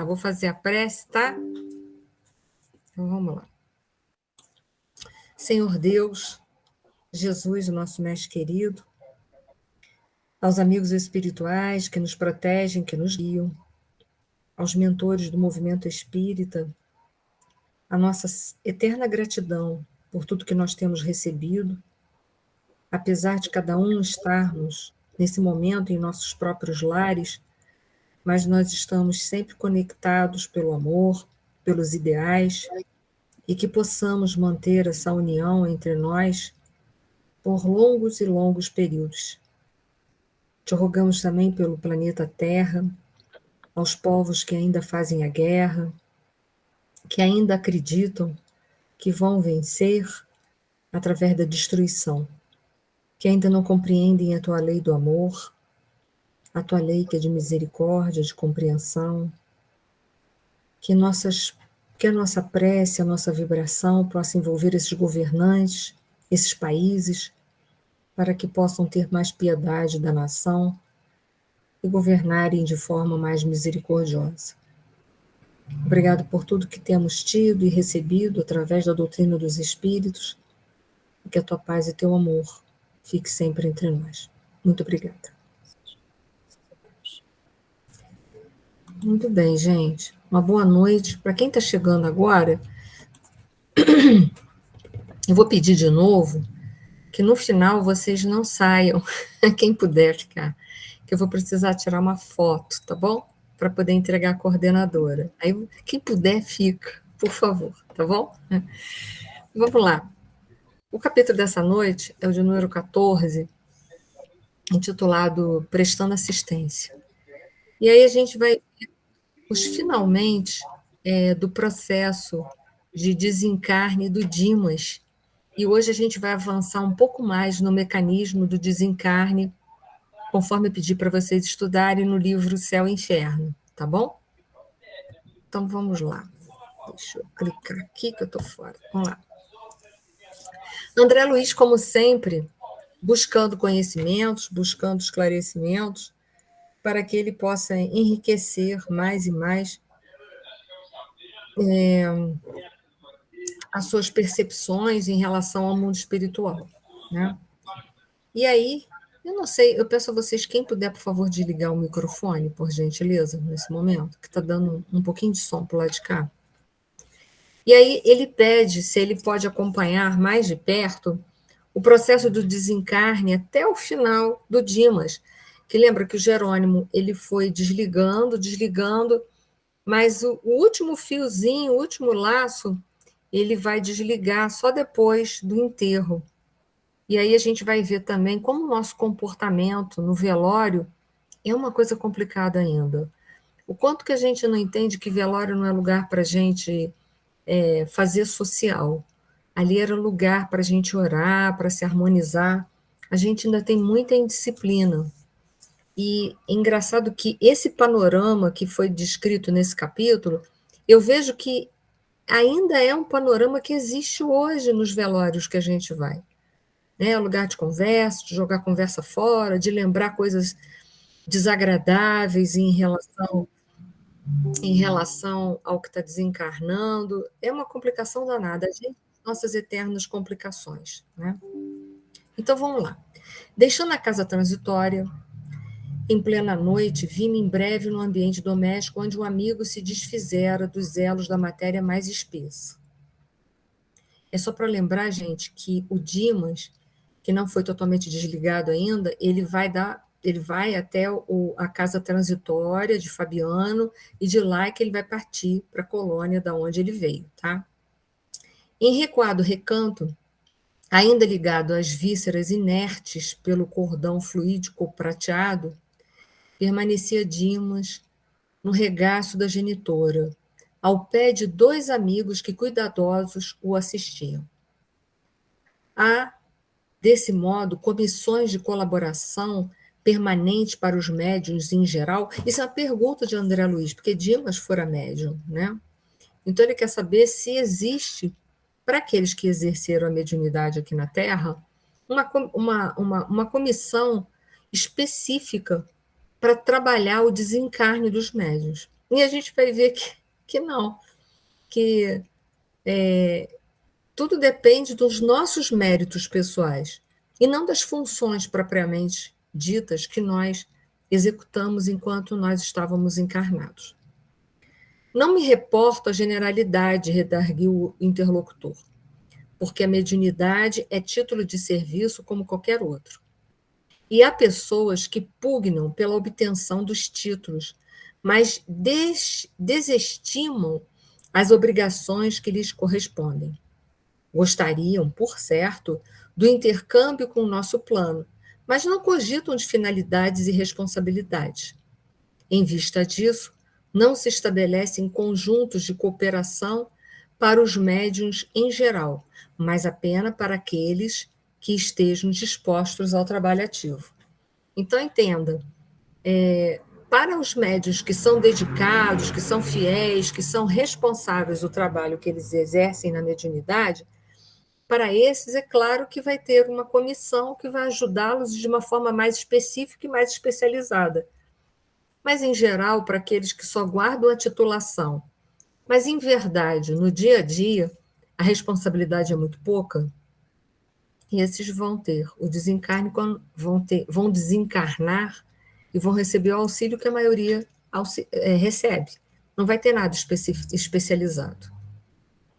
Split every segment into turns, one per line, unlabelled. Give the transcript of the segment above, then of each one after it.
vou fazer a prece, tá? Então vamos lá. Senhor Deus, Jesus, o nosso mestre querido, aos amigos espirituais que nos protegem, que nos guiam, aos mentores do movimento espírita, a nossa eterna gratidão por tudo que nós temos recebido, apesar de cada um estarmos nesse momento em nossos próprios lares, mas nós estamos sempre conectados pelo amor, pelos ideais, e que possamos manter essa união entre nós por longos e longos períodos. Te rogamos também pelo planeta Terra, aos povos que ainda fazem a guerra, que ainda acreditam que vão vencer através da destruição, que ainda não compreendem a tua lei do amor, a tua lei que é de misericórdia, de compreensão, que a nossa prece, a nossa vibração possa envolver esses governantes, esses países, para que possam ter mais piedade da nação e governarem de forma mais misericordiosa. Obrigado por tudo que temos tido e recebido através da doutrina dos Espíritos, e que a tua paz e teu amor fique sempre entre nós. Muito obrigada. Muito bem, gente. Uma boa noite. Para quem está chegando agora, eu vou pedir de novo que no final vocês não saiam, quem puder ficar, que eu vou precisar tirar uma foto, tá bom? Para poder entregar a coordenadora. Aí, quem puder, fica, por favor, tá bom? Vamos lá. O capítulo dessa noite é o de número 14, intitulado Prestando Assistência. E aí a gente vai ver os finalmente do processo de desencarne do Dimas. E hoje a gente vai avançar um pouco mais no mecanismo do desencarne, conforme eu pedi para vocês estudarem no livro Céu e Inferno, tá bom? Então vamos lá. Deixa eu clicar aqui que eu estou fora. Vamos lá. André Luiz, como sempre, buscando conhecimentos, buscando esclarecimentos, para que ele possa enriquecer mais e mais as suas percepções em relação ao mundo espiritual, né? E aí, eu não sei, eu peço a vocês, quem puder, por favor, desligar o microfone, por gentileza, nesse momento, que está dando um pouquinho de som para o lado de cá. E aí ele pede se ele pode acompanhar mais de perto o processo do desencarne até o final do Dimas, que lembra que o Jerônimo ele foi desligando, mas o último fiozinho, o último laço, ele vai desligar só depois do enterro. E aí a gente vai ver também como o nosso comportamento no velório é uma coisa complicada ainda. O quanto que a gente não entende que velório não é lugar para a gente fazer social. Ali era lugar para a gente orar, para se harmonizar. A gente ainda tem muita indisciplina. E é engraçado que esse panorama que foi descrito nesse capítulo, eu vejo que ainda é um panorama que existe hoje nos velórios que a gente vai. Né? Lugar de conversa, de jogar conversa fora, de lembrar coisas desagradáveis em relação ao que está desencarnando. É uma complicação danada. A gente, nossas eternas complicações. Né? Então, vamos lá. Deixando a casa transitória, em plena noite, vi-me em breve no ambiente doméstico onde um amigo se desfizera dos elos da matéria mais espessa. É só para lembrar, gente, que o Dimas, que não foi totalmente desligado ainda, ele vai até a casa transitória de Fabiano, e de lá é que ele vai partir para a colônia da onde ele veio, tá? Em recuado recanto, ainda ligado às vísceras inertes pelo cordão fluídico prateado, permanecia Dimas no regaço da genitora, ao pé de dois amigos que cuidadosos o assistiam. Há, desse modo, comissões de colaboração permanente para os médiuns em geral? Isso é uma pergunta de André Luiz, porque Dimas fora médium, né? Então ele quer saber se existe, para aqueles que exerceram a mediunidade aqui na Terra, uma comissão específica para trabalhar o desencarne dos médiuns. E a gente vai ver que não, que tudo depende dos nossos méritos pessoais e não das funções propriamente ditas que nós executamos enquanto nós estávamos encarnados. Não me reporto à generalidade, redarguiu o interlocutor, porque a mediunidade é título de serviço como qualquer outro. E há pessoas que pugnam pela obtenção dos títulos, mas desestimam as obrigações que lhes correspondem. Gostariam, por certo, do intercâmbio com o nosso plano, mas não cogitam de finalidades e responsabilidades. Em vista disso, não se estabelecem conjuntos de cooperação para os médiuns em geral, mas apenas para aqueles que estejam dispostos ao trabalho ativo. Então, entenda, para os médiuns que são dedicados, que são fiéis, que são responsáveis do trabalho que eles exercem na mediunidade, para esses, é claro que vai ter uma comissão que vai ajudá-los de uma forma mais específica e mais especializada. Mas, em geral, para aqueles que só guardam a titulação, mas, em verdade, no dia a dia, a responsabilidade é muito pouca, e esses vão ter o desencarne, vão desencarnar e vão receber o auxílio que a maioria recebe. Não vai ter nada especializado.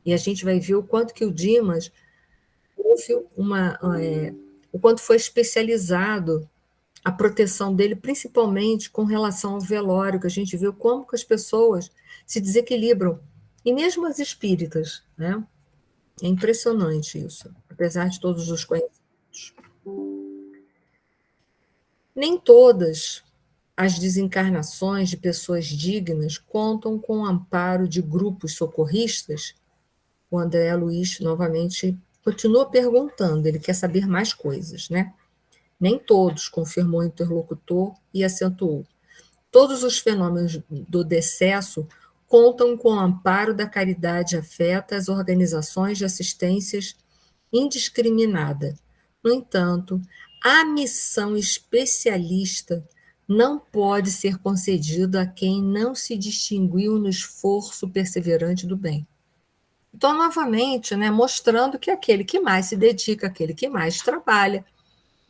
E a gente vai ver o quanto que o Dimas houve o quanto foi especializado a proteção dele, principalmente com relação ao velório, que a gente viu como que as pessoas se desequilibram, e mesmo as espíritas, né? É impressionante isso, apesar de todos os conhecimentos. Nem todas as desencarnações de pessoas dignas contam com o amparo de grupos socorristas. O André Luiz novamente continua perguntando, ele quer saber mais coisas, né? Nem todos, confirmou o interlocutor e acentuou. Todos os fenômenos do decesso contam com o amparo da caridade afeta as organizações de assistências indiscriminada. No entanto, a missão especialista não pode ser concedida a quem não se distinguiu no esforço perseverante do bem. Então, novamente, né, mostrando que aquele que mais se dedica, aquele que mais trabalha,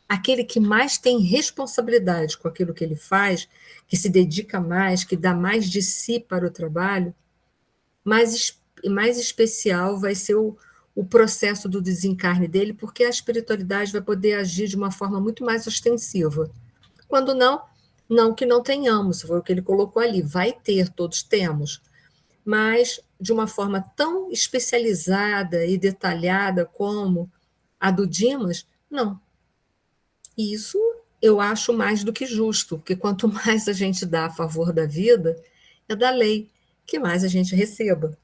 aquele que mais tem responsabilidade com aquilo que ele faz, que se dedica mais, que dá mais de si para o trabalho, mais especial vai ser o processo do desencarne dele, porque a espiritualidade vai poder agir de uma forma muito mais ostensiva. Quando não, não que não tenhamos, foi o que ele colocou ali, vai ter, todos temos, mas de uma forma tão especializada e detalhada como a do Dimas, não. E isso eu acho mais do que justo, porque quanto mais a gente dá a favor da vida, é da lei que mais a gente receba.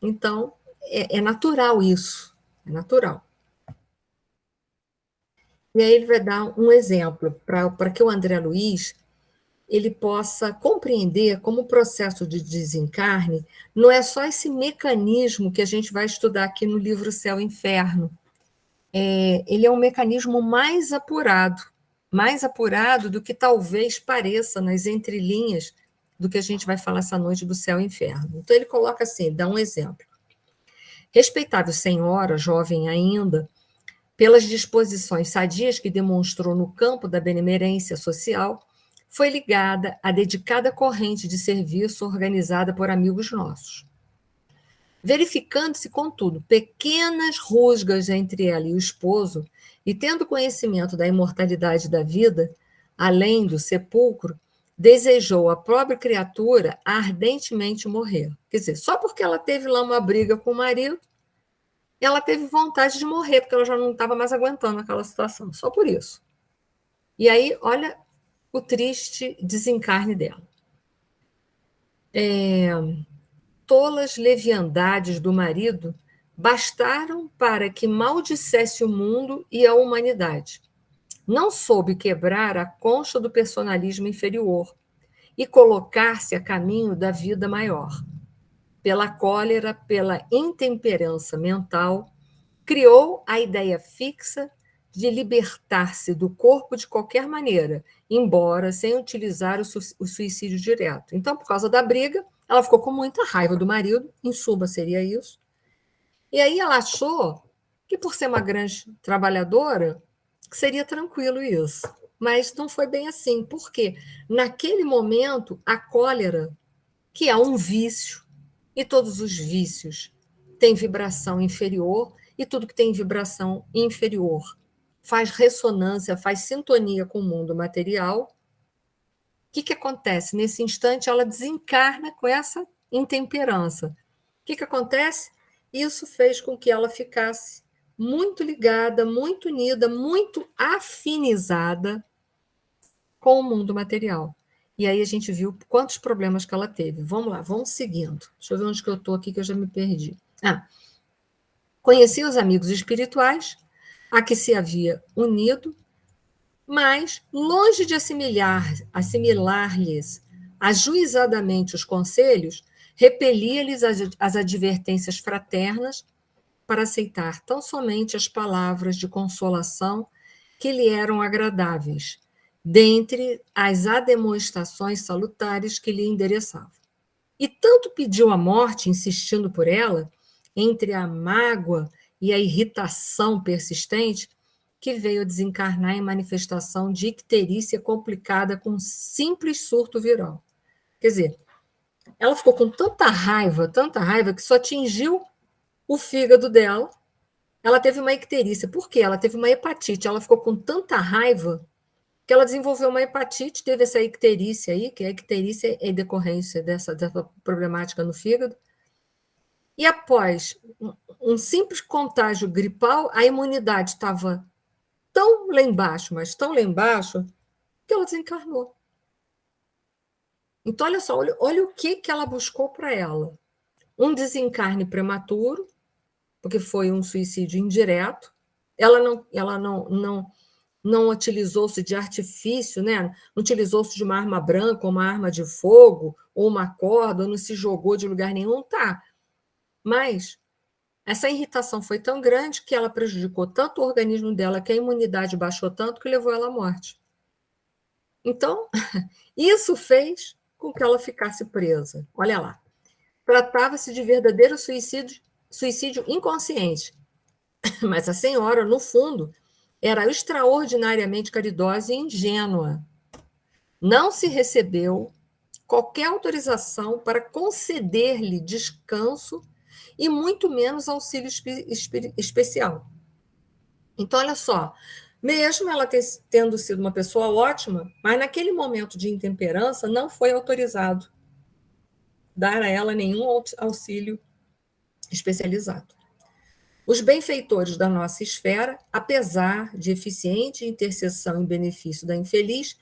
Então, é natural isso, é natural. E aí ele vai dar um exemplo para que o André Luiz ele possa compreender como o processo de desencarne não é só esse mecanismo que a gente vai estudar aqui no livro Céu e Inferno. Ele é um mecanismo mais apurado do que talvez pareça nas entrelinhas do que a gente vai falar essa noite do Céu e Inferno. Então ele coloca assim, dá um exemplo. Respeitável senhora, jovem ainda, pelas disposições sadias que demonstrou no campo da benemerência social, foi ligada à dedicada corrente de serviço organizada por amigos nossos. Verificando-se, contudo, pequenas rusgas entre ela e o esposo, e tendo conhecimento da imortalidade da vida, além do sepulcro, desejou a pobre criatura ardentemente morrer. Quer dizer, só porque ela teve lá uma briga com o marido, ela teve vontade de morrer, porque ela já não estava mais aguentando aquela situação, só por isso. E aí, olha o triste desencarne dela. Tolas leviandades do marido bastaram para que maldissesse o mundo e a humanidade. Não soube quebrar a concha do personalismo inferior e colocar-se a caminho da vida maior. Pela cólera, pela intemperança mental, criou a ideia fixa de libertar-se do corpo de qualquer maneira, embora sem utilizar o suicídio direto. Então, por causa da briga, Ela ficou com muita raiva do marido, em suma seria isso. E aí ela achou que, por ser uma grande trabalhadora, seria tranquilo isso. Mas não foi bem assim. Por quê? Naquele momento, a cólera, que é um vício, e todos os vícios têm vibração inferior, e tudo que tem vibração inferior faz ressonância, faz sintonia com o mundo material. O que acontece? Nesse instante, ela desencarna com essa intemperança. O que acontece? Isso fez com que ela ficasse muito ligada, muito unida, muito afinizada com o mundo material. E aí a gente viu quantos problemas que ela teve. Vamos lá, vamos seguindo. Deixa eu ver onde que eu estou aqui, que eu já me perdi. Conheci os amigos espirituais a que se havia unido, mas, longe de assimilar-lhes ajuizadamente os conselhos, repelia-lhes as advertências fraternas para aceitar tão somente as palavras de consolação que lhe eram agradáveis, dentre as ademoestações salutares que lhe endereçavam. E tanto pediu a morte, insistindo por ela, entre a mágoa e a irritação persistente, que veio a desencarnar em manifestação de icterícia complicada com um simples surto viral. Quer dizer, ela ficou com tanta raiva, que só atingiu o fígado dela. Ela teve uma icterícia. Por quê? Ela teve uma hepatite. Ela ficou com tanta raiva que ela desenvolveu uma hepatite, teve essa icterícia aí, que a icterícia é decorrência dessa problemática no fígado. E após um simples contágio gripal, a imunidade estava tão lá embaixo, mas tão lá embaixo, que ela desencarnou. Então, olha só, olha o que ela buscou para ela. Um desencarne prematuro, porque foi um suicídio indireto. Ela não utilizou-se de artifício, né? Não utilizou-se de uma arma branca, ou uma arma de fogo, ou uma corda, ou não se jogou de lugar nenhum, tá. Mas essa irritação foi tão grande que ela prejudicou tanto o organismo dela, que a imunidade baixou tanto que levou ela à morte. Então, isso fez com que ela ficasse presa. Olha lá. Tratava-se de verdadeiro suicídio inconsciente. Mas a senhora, no fundo, era extraordinariamente caridosa e ingênua. Não se recebeu qualquer autorização para conceder-lhe descanso e muito menos auxílio especial. Então, olha só, mesmo ela tendo sido uma pessoa ótima, mas naquele momento de intemperança não foi autorizado dar a ela nenhum auxílio especializado. Os benfeitores da nossa esfera, apesar de eficiente intercessão em benefício da infeliz,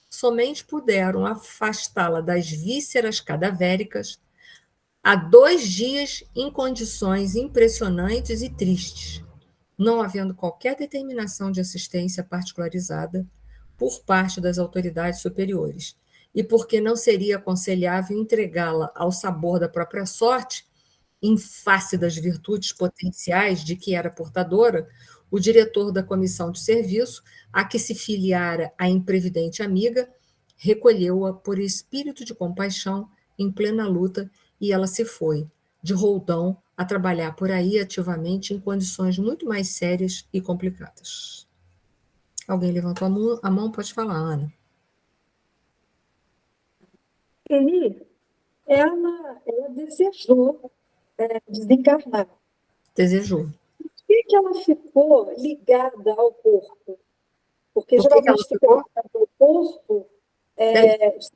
somente puderam afastá-la das vísceras cadavéricas há 2 dias em condições impressionantes e tristes, não havendo qualquer determinação de assistência particularizada por parte das autoridades superiores, e porque não seria aconselhável entregá-la ao sabor da própria sorte, em face das virtudes potenciais de que era portadora, o diretor da comissão de serviço, a que se filiara a imprevidente amiga, recolheu-a por espírito de compaixão em plena luta e ela se foi, de roldão, a trabalhar por aí ativamente em condições muito mais sérias e complicadas. Alguém levantou a mão? Pode falar, Ana.
E ela desejou desencarnar.
Desejou.
Por que ela ficou ligada ao corpo? Porque
Por que ela
geralmente fica
ficou?
ligada ao corpo,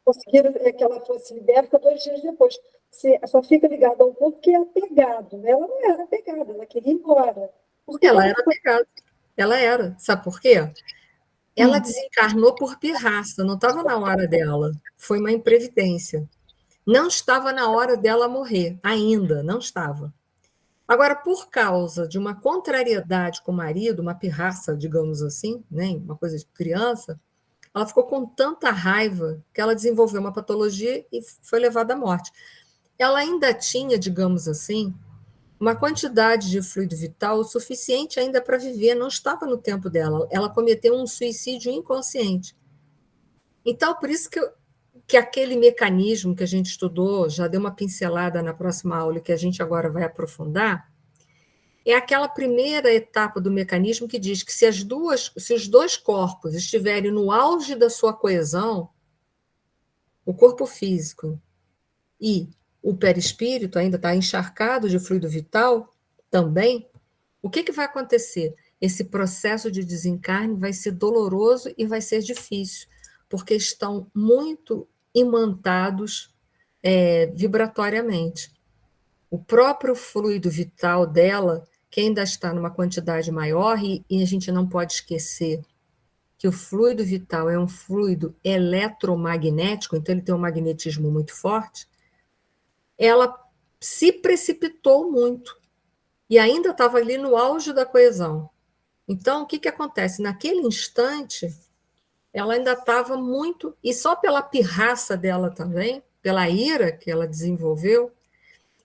conseguiram que ela fosse liberta 2 dias depois. Só fica ligada ao corpo porque é apegado. Ela não era apegada, ela queria ir embora. Por que
Ela
ela
era
ficou?
pegada. Ela era. Sabe por quê? Ela
Hum.
desencarnou por pirraça, não estava na hora dela. Foi uma imprevidência. Não estava na hora dela morrer, ainda, não estava. Agora, por causa de uma contrariedade com o marido, uma pirraça, digamos assim, né, uma coisa de criança, ela ficou com tanta raiva que ela desenvolveu uma patologia e foi levada à morte. Ela ainda tinha, digamos assim, uma quantidade de fluido vital suficiente ainda para viver, não estava no tempo dela. Ela cometeu um suicídio inconsciente. Então, por isso que que aquele mecanismo que a gente estudou, já deu uma pincelada na próxima aula, e que a gente agora vai aprofundar, é aquela primeira etapa do mecanismo que diz que se os dois corpos estiverem no auge da sua coesão, o corpo físico e o perispírito ainda está encharcado de fluido vital também, o que vai acontecer? Esse processo de desencarne vai ser doloroso e vai ser difícil, porque estão muito imantados vibratoriamente. O próprio fluido vital dela, que ainda está numa quantidade maior, e a gente não pode esquecer que o fluido vital é um fluido eletromagnético, então ele tem um magnetismo muito forte, ela se precipitou muito e ainda estava ali no auge da coesão. Então, o que acontece? Naquele instante, ela ainda estava muito, e só pela pirraça dela também, pela ira que ela desenvolveu,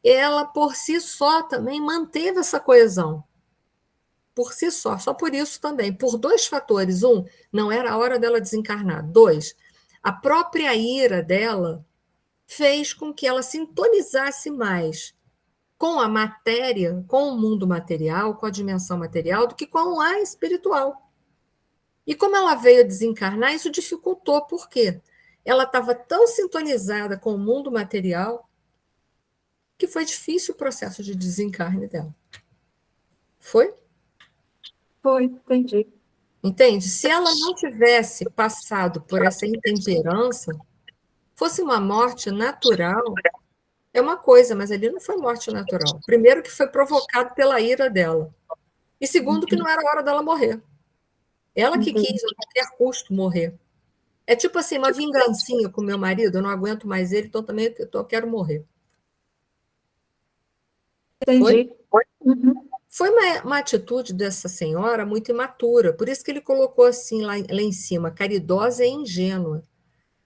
ela por si só também manteve essa coesão. Por si só por isso também, por dois fatores. Um, não era a hora dela desencarnar. Dois, a própria ira dela fez com que ela sintonizasse mais com a matéria, com o mundo material, com a dimensão material, do que com a espiritual. E como ela veio a desencarnar, isso dificultou. Por quê? Ela estava tão sintonizada com o mundo material que foi difícil o processo de desencarne dela. Foi?
Foi, entendi.
Entende? Se ela não tivesse passado por essa intemperança, fosse uma morte natural, é uma coisa, mas ali não foi morte natural. Primeiro, que foi provocado pela ira dela. E segundo, que não era hora dela morrer. Ela que quis, a qualquer custo, morrer. É tipo assim, uma vingancinha com meu marido, eu não aguento mais ele, então também eu quero morrer. Foi?
Entendi. Uhum.
Foi uma atitude dessa senhora muito imatura, por isso que ele colocou assim lá em cima, caridosa e ingênua.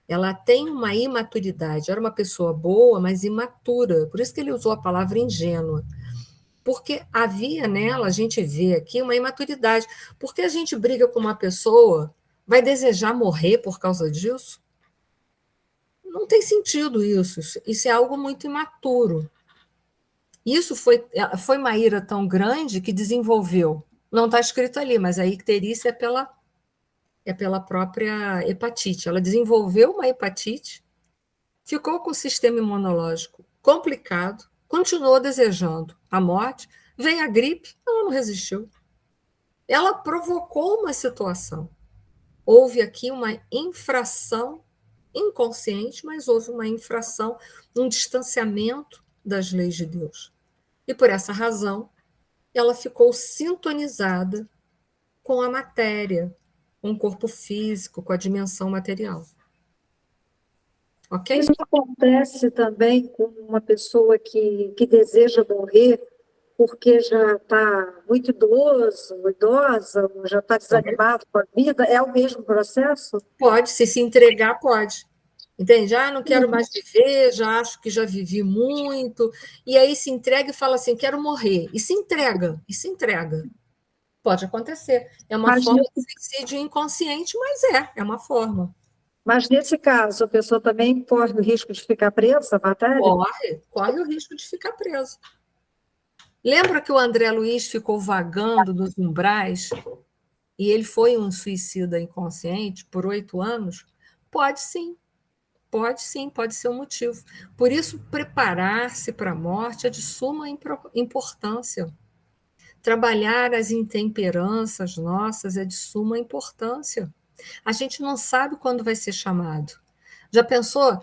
Ela tem uma imaturidade, era uma pessoa boa, mas imatura, por isso que ele usou a palavra ingênua. Porque havia nela, a gente vê aqui, uma imaturidade. Porque a gente briga com uma pessoa, vai desejar morrer por causa disso? Não tem sentido isso. Isso é algo muito imaturo. Isso foi uma ira tão grande que desenvolveu. Não está escrito ali, mas a icterícia é pela própria hepatite. Ela desenvolveu uma hepatite, ficou com o sistema imunológico complicado, continuou desejando a morte, veio a gripe, ela não resistiu. Ela provocou uma situação. Houve aqui uma infração inconsciente, mas houve uma infração, um distanciamento das leis de Deus. E por essa razão, ela ficou sintonizada com a matéria, com o corpo físico, com a dimensão material. Ok?
Isso acontece também com uma pessoa que deseja morrer porque já está muito idoso, idosa, já está desanimado com a vida. É o mesmo processo?
Pode, se entregar, pode. Entende? Não quero mais viver, já acho que já vivi muito. E aí se entrega e fala assim, quero morrer. E se entrega, Pode acontecer. É uma forma de suicídio inconsciente, mas é uma forma.
Mas nesse caso, a pessoa também corre o risco de ficar presa à matéria?
Corre o risco de ficar preso. Lembra que o André Luiz ficou vagando nos umbrais e ele foi um suicida inconsciente por 8 anos? Pode sim, pode ser um motivo. Por isso, preparar-se para a morte é de suma importância. Trabalhar as intemperanças nossas é de suma importância. A gente não sabe quando vai ser chamado. Já pensou?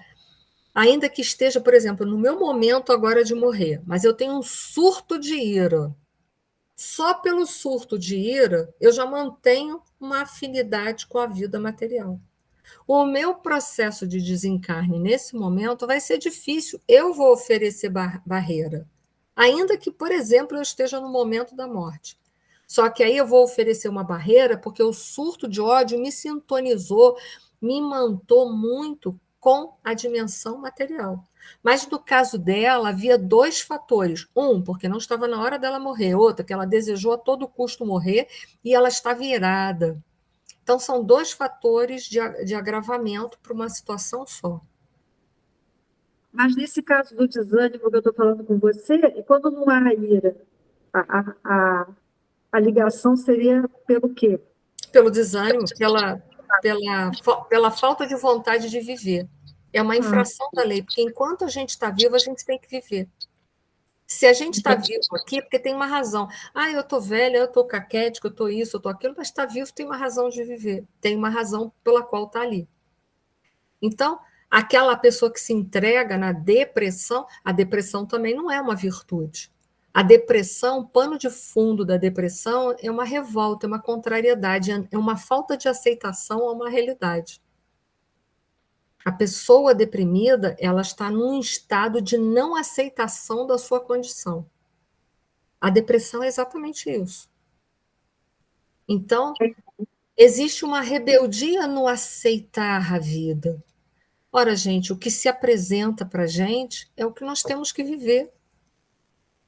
Ainda que esteja, por exemplo, no meu momento agora de morrer, mas eu tenho um surto de ira. Só pelo surto de ira, eu já mantenho uma afinidade com a vida material. O meu processo de desencarne nesse momento vai ser difícil. Eu vou oferecer barreira. Ainda que, por exemplo, eu esteja no momento da morte. Só que aí eu vou oferecer uma barreira porque o surto de ódio me sintonizou, me imantou muito com a dimensão material. Mas no caso dela, havia dois fatores. Um, porque não estava na hora dela morrer. Outro, que ela desejou a todo custo morrer e ela estava irada. Então, são dois fatores de agravamento para uma situação só.
Mas nesse caso do desânimo que eu estou falando com você, quando não há ira, a ligação seria pelo quê?
Pelo desânimo, pela falta de vontade de viver. É uma
Ah,
infração da lei, porque enquanto a gente está vivo, a gente tem que viver. Se a gente está vivo aqui, é porque tem uma razão. Ah, eu estou velha, eu estou caquética, eu estou isso, eu estou aquilo, mas está vivo tem uma razão de viver, tem uma razão pela qual está ali. Então, aquela pessoa que se entrega na depressão, a depressão também não é uma virtude. A depressão, o pano de fundo da depressão é uma revolta, é uma contrariedade, é uma falta de aceitação a uma realidade. A pessoa deprimida, ela está num estado de não aceitação da sua condição. A depressão é exatamente isso. Então, existe uma rebeldia no aceitar a vida. Ora, gente, o que se apresenta para a gente é o que nós temos que viver.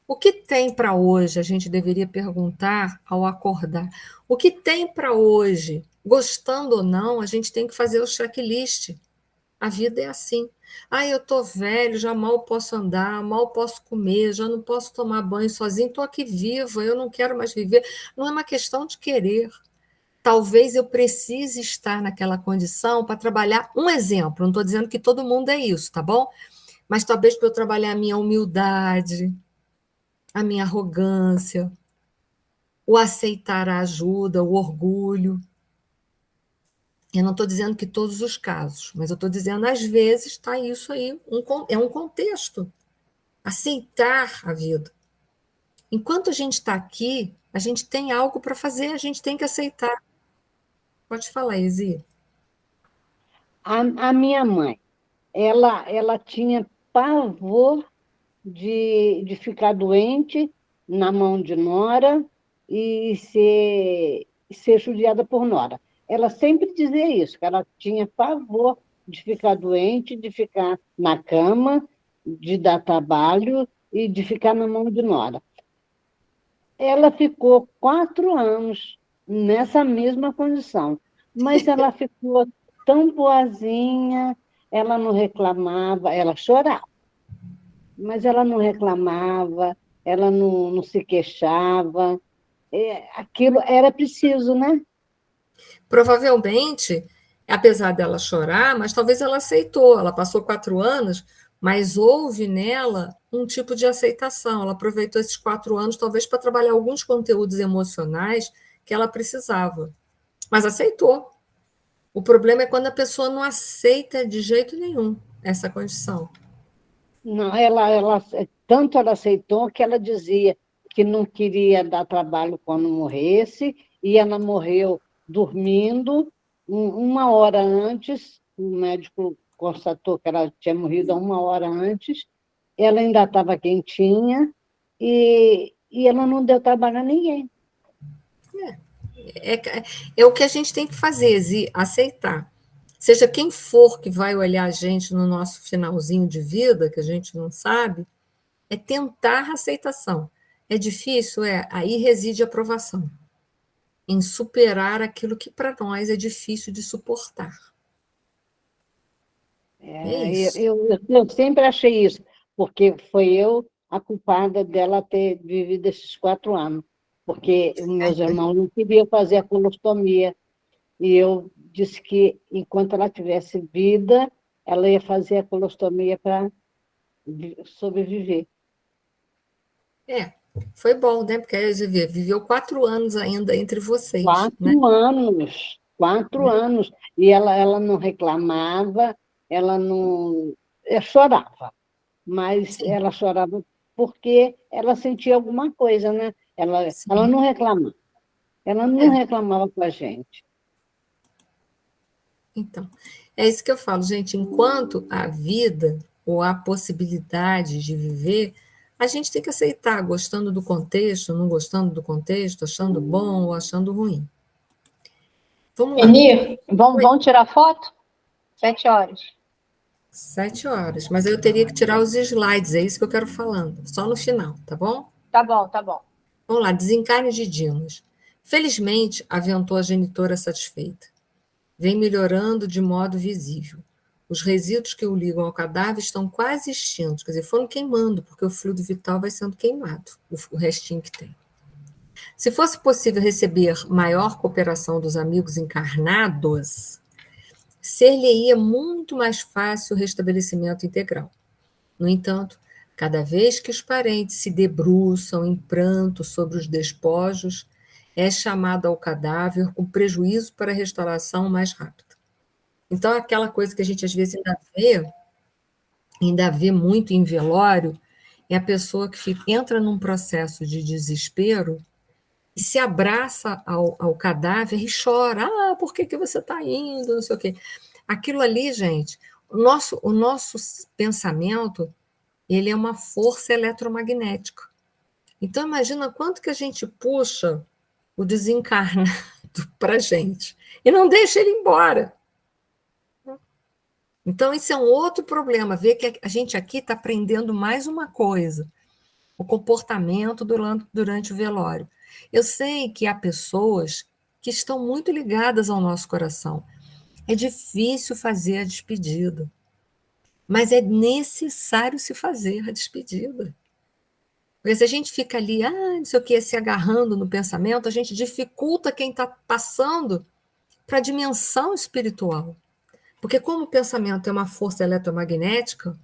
O que tem para hoje, a gente deveria perguntar ao acordar. O que tem para hoje, gostando ou não, a gente tem que fazer o checklist. A vida é assim. Ah, eu estou velho, já mal posso andar, mal posso comer, já não posso tomar banho sozinho, estou aqui viva, eu não quero mais viver. Não é uma questão de querer. Talvez eu precise estar naquela condição para trabalhar um exemplo. Não estou dizendo que todo mundo é isso, tá bom? Mas talvez para eu trabalhar a minha humildade, a minha arrogância, o aceitar a ajuda, o orgulho. Eu não estou dizendo que todos os casos, mas eu estou dizendo, às vezes, está isso aí, é um contexto. Aceitar a vida. Enquanto a gente está aqui, a gente tem algo para fazer, a gente tem que aceitar. Pode falar, Ezi.
A minha mãe, ela tinha pavor de ficar doente na mão de nora e ser judiada por nora. Ela sempre dizia isso, que ela tinha pavor de ficar doente, de ficar na cama, de dar trabalho e de ficar na mão de nora. Ela ficou 4 anos nessa mesma condição, mas ela ficou tão boazinha, ela não reclamava, ela chorava, mas ela não reclamava, ela não se queixava. Aquilo era preciso, né?
Provavelmente, apesar dela chorar, mas talvez ela aceitou. Ela passou 4 anos, mas houve nela um tipo de aceitação. Ela aproveitou esses 4 anos, talvez, para trabalhar alguns conteúdos emocionais que ela precisava. Mas aceitou. O problema é quando a pessoa não aceita de jeito nenhum essa condição.
Não, tanto ela aceitou que ela dizia que não queria dar trabalho quando morresse, e ela morreu dormindo. 1 hora antes, o médico constatou que ela tinha morrido 1 hora antes, ela ainda estava quentinha, e ela não deu trabalho a ninguém.
É, é o que a gente tem que fazer, aceitar. Seja quem for que vai olhar a gente no nosso finalzinho de vida, que a gente não sabe, é tentar a aceitação. É difícil? É. Aí reside a aprovação. Em superar aquilo que para nós é difícil de suportar. É isso.
Eu sempre achei isso, porque foi eu a culpada dela ter vivido esses 4 anos, porque os meus irmãos não queriam fazer a colostomia, e eu disse que, enquanto ela tivesse vida, ela ia fazer a colostomia para sobreviver.
Foi bom, né? Porque aí viveu 4 anos ainda entre vocês, né?
4 anos, 4 anos, e ela não reclamava, ela não... Ela chorava, mas
Sim,
ela chorava porque ela sentia alguma coisa, né? Ela
sim.
não reclamava, ela não
É.
reclamava com a gente.
Então, é isso que eu falo, gente. Enquanto a vida ou a possibilidade de viver, a gente tem que aceitar, gostando do contexto, não gostando do contexto, achando bom ou achando ruim. Vamos lá.
Enir, vamos tirar foto? 7 horas.
7 horas. Mas eu teria que tirar os slides, é isso que eu quero falando. Só no final, tá bom?
Tá bom, tá bom.
Vamos lá, desencarne de Dimas. Felizmente, aventou a genitora satisfeita. Vem melhorando de modo visível. os resíduos que o ligam ao cadáver estão quase extintos, quer dizer, foram queimando, porque o fluido vital vai sendo queimado, o restinho que tem. Se fosse possível receber maior cooperação dos amigos encarnados, ser-lhe-ia muito mais fácil o restabelecimento integral. No entanto, cada vez que os parentes se debruçam em pranto sobre os despojos, é chamado ao cadáver com prejuízo para a restauração mais rápida. Então, aquela coisa que a gente às vezes ainda vê muito em velório, é a pessoa que entra num processo de desespero e se abraça ao cadáver e chora. Ah, por que você está indo? Não sei o quê. Aquilo ali, gente, o nosso pensamento, ele é uma força eletromagnética. Então, imagina quanto que a gente puxa o desencarnado para a gente e não deixa ele embora. Então, esse é um outro problema, ver que a gente aqui está aprendendo mais uma coisa, o comportamento durante o velório. Eu sei que há pessoas que estão muito ligadas ao nosso coração. É difícil fazer a despedida, mas é necessário se fazer a despedida. Porque se a gente fica ali, não sei o que, se agarrando no pensamento, a gente dificulta quem está passando para a dimensão espiritual. Porque como o pensamento é uma força eletromagnética,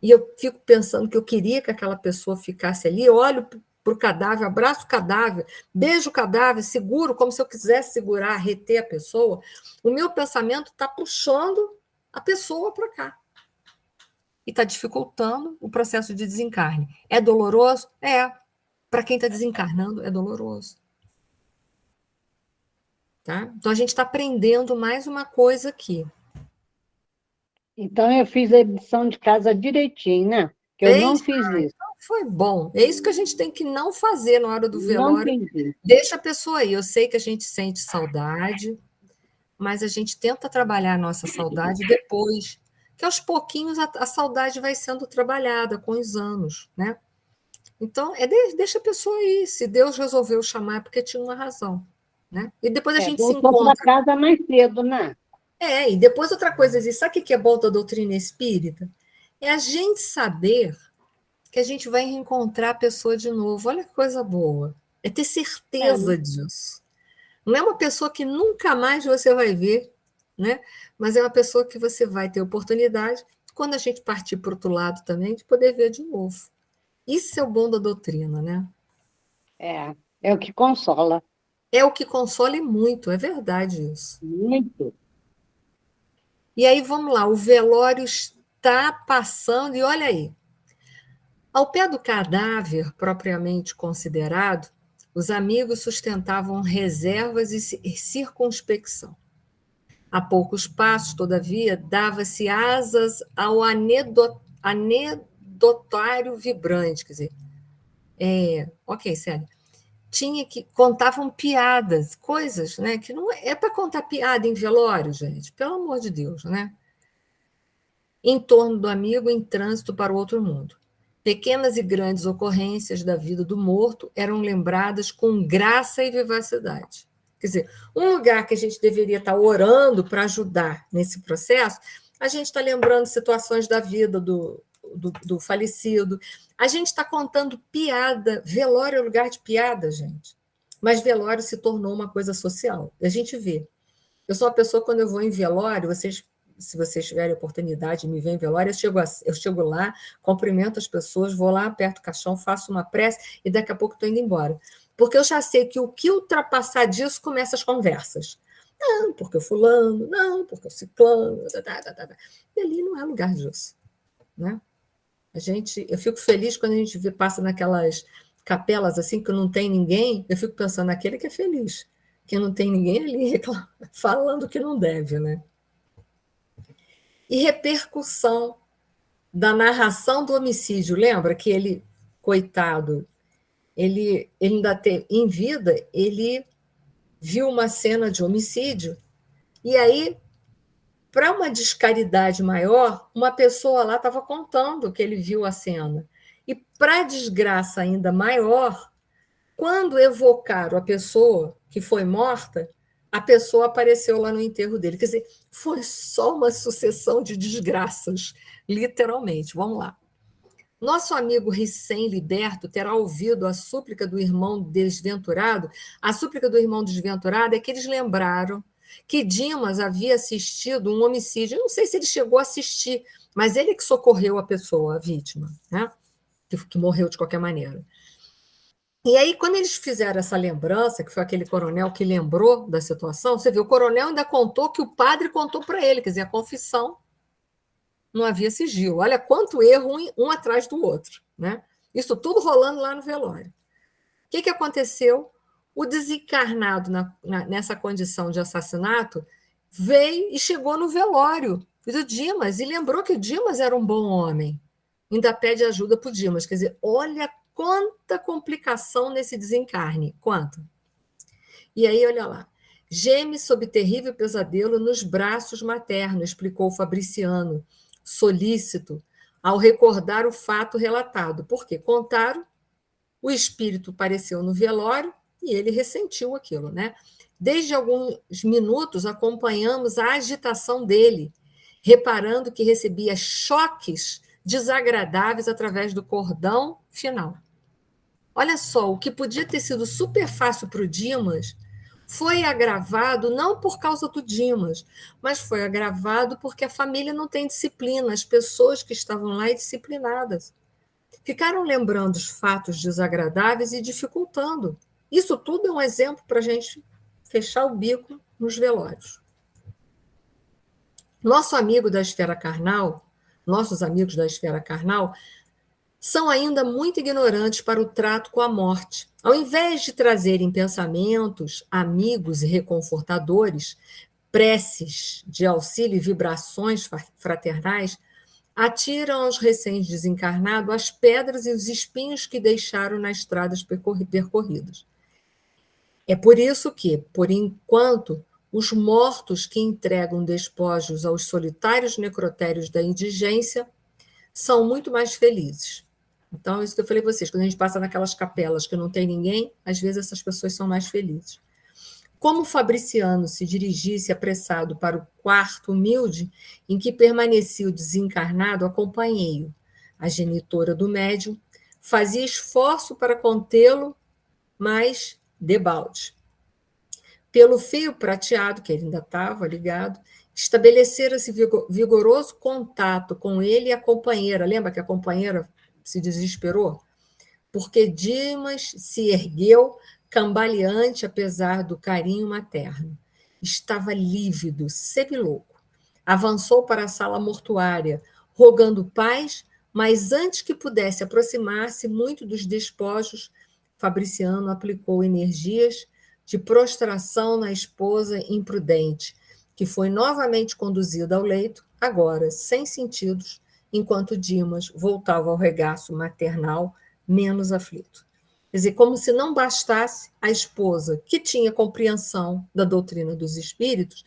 e eu fico pensando que eu queria que aquela pessoa ficasse ali, eu olho para o cadáver, abraço o cadáver, beijo o cadáver, seguro, como se eu quisesse segurar, reter a pessoa, o meu pensamento está puxando a pessoa para cá. E está dificultando o processo de desencarne. É doloroso? É. Para quem está desencarnando, é doloroso. Tá? Então, a gente está aprendendo mais uma coisa aqui.
Então, eu fiz a edição de casa direitinho, né? Que eu não fiz isso.
Foi bom. É isso que a gente tem que não fazer na hora do velório.
Não entendi.
Deixa a pessoa aí. Eu sei que a gente sente saudade, mas a gente tenta trabalhar a nossa saudade depois, que aos pouquinhos a saudade vai sendo trabalhada com os anos, né? Então, deixa a pessoa aí. Se Deus resolveu chamar, é porque tinha uma razão, né? E depois a gente se encontra.
Para casa mais cedo, né?
E depois outra coisa, sabe o que é bom da doutrina espírita? É a gente saber que a gente vai reencontrar a pessoa de novo. Olha que coisa boa. É ter certeza disso. Não é uma pessoa que nunca mais você vai ver, né? Mas é uma pessoa que você vai ter oportunidade, quando a gente partir para o outro lado também, de poder ver de novo. Isso é o bom da doutrina, né?
É o que consola.
É o que consola e muito, é verdade isso.
Muito.
E aí, vamos lá, o velório está passando, e olha aí, ao pé do cadáver propriamente considerado, os amigos sustentavam reservas e circunspecção. A poucos passos, todavia, dava-se asas ao anedotário vibrante, quer dizer, ok, Célia, contavam piadas, coisas, né, que não é para contar piada em velório, gente, pelo amor de Deus, né? Em torno do amigo em trânsito para o outro mundo. Pequenas e grandes ocorrências da vida do morto eram lembradas com graça e vivacidade. Quer dizer, um lugar que a gente deveria estar orando para ajudar nesse processo, a gente está lembrando situações da vida do falecido, a gente está contando piada. Velório é lugar de piada, gente. Mas velório se tornou uma coisa social. A gente vê. Eu sou uma pessoa, quando eu vou em velório, se vocês tiverem oportunidade de me ver em velório, eu chego lá, cumprimento as pessoas, vou lá, aperto o caixão, faço uma prece e daqui a pouco estou indo embora. Porque eu já sei que o que ultrapassar disso começa as conversas. Não, porque o fulano, não, porque o ciclano, E ali não é lugar disso, né? Eu fico feliz quando a gente passa naquelas capelas assim que não tem ninguém, eu fico pensando naquele que é feliz, que não tem ninguém ali falando que não deve, né? E repercussão da narração do homicídio. Lembra que ele, coitado, ele ainda teve, em vida, ele viu uma cena de homicídio, e aí, para uma descaridade maior, uma pessoa lá estava contando que ele viu a cena. E, para desgraça ainda maior, quando evocaram a pessoa que foi morta, a pessoa apareceu lá no enterro dele. Quer dizer, foi só uma sucessão de desgraças, literalmente. Vamos lá. Nosso amigo recém-liberto terá ouvido a súplica do irmão desventurado. A súplica do irmão desventurado é que eles lembraram que Dimas havia assistido um homicídio. Eu não sei se ele chegou a assistir, mas ele que socorreu a pessoa, a vítima, né? Que morreu de qualquer maneira. E aí, quando eles fizeram essa lembrança, que foi aquele coronel que lembrou da situação, você viu, o coronel ainda contou que o padre contou para ele, quer dizer, a confissão não havia sigilo. Olha quanto erro um atrás do outro, né? Isso tudo rolando lá no velório. O que aconteceu? O desencarnado nessa condição de assassinato veio e chegou no velório do Dimas e lembrou que o Dimas era um bom homem. Ainda pede ajuda para o Dimas. Quer dizer, olha quanta complicação nesse desencarne. Quanto? E aí, olha lá. Geme sob terrível pesadelo nos braços maternos, explicou Fabriciano, solícito, ao recordar o fato relatado. Porque contaram, o espírito apareceu no velório e ele ressentiu aquilo, né? Desde alguns minutos acompanhamos a agitação dele, reparando que recebia choques desagradáveis através do cordão final. Olha só, o que podia ter sido super fácil para o Dimas foi agravado não por causa do Dimas, mas foi agravado porque a família não tem disciplina, as pessoas que estavam lá indisciplinadas. Ficaram lembrando os fatos desagradáveis e dificultando. Isso tudo é um exemplo para a gente fechar o bico nos velórios. Nossos amigos da esfera carnal são ainda muito ignorantes para o trato com a morte. Ao invés de trazerem pensamentos amigos e reconfortadores, preces de auxílio e vibrações fraternais, atiram aos recém-desencarnados as pedras e os espinhos que deixaram nas estradas percorridas. É por isso que, por enquanto, os mortos que entregam despojos aos solitários necrotérios da indigência são muito mais felizes. Então, isso que eu falei para vocês, quando a gente passa naquelas capelas que não tem ninguém, às vezes essas pessoas são mais felizes. Como Fabriciano se dirigisse apressado para o quarto humilde em que permanecia o desencarnado, acompanhei-o. A genitora do médium fazia esforço para contê-lo, mas debalde. Pelo fio prateado, que ele ainda estava ligado, estabelecera-se vigoroso contato com ele e a companheira. Lembra que a companheira se desesperou? Porque Dimas se ergueu, cambaleante, apesar do carinho materno. Estava lívido, semilouco. Avançou para a sala mortuária, rogando paz, mas antes que pudesse aproximar-se muito dos despojos, Fabriciano aplicou energias de prostração na esposa imprudente, que foi novamente conduzida ao leito, agora sem sentidos, enquanto Dimas voltava ao regaço maternal, menos aflito. Quer dizer, como se não bastasse, a esposa, que tinha compreensão da doutrina dos espíritos,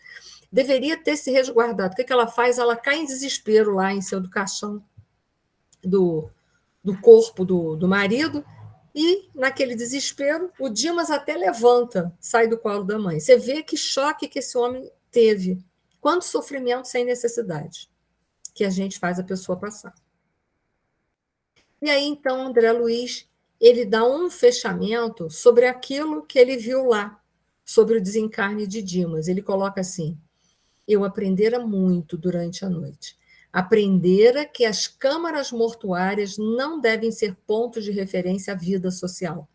deveria ter se resguardado. O que ela faz? Ela cai em desespero lá em cima do caixão do corpo do marido, e, naquele desespero, o Dimas até levanta, sai do colo da mãe. Você vê que choque que esse homem teve. Quanto sofrimento sem necessidade que a gente faz a pessoa passar. E aí, então, André Luiz, ele dá um fechamento sobre aquilo que ele viu lá, sobre o desencarne de Dimas. Ele coloca assim: eu aprendera muito durante a noite. Aprendera que as câmaras mortuárias não devem ser pontos de referência à vida social,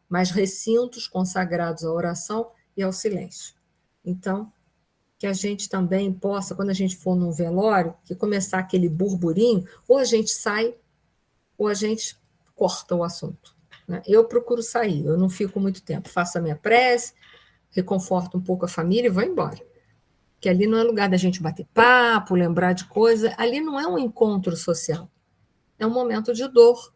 mas recintos consagrados à oração e ao silêncio. Então, que a gente também possa, quando a gente for num velório, que começar aquele burburinho, ou a gente sai, ou a gente corta o assunto. Né? Eu procuro sair, eu não fico muito tempo, faço a minha prece, reconforto um pouco a família e vou embora. Que ali não é lugar da gente bater papo, lembrar de coisa, ali não é um encontro social, é um momento de dor.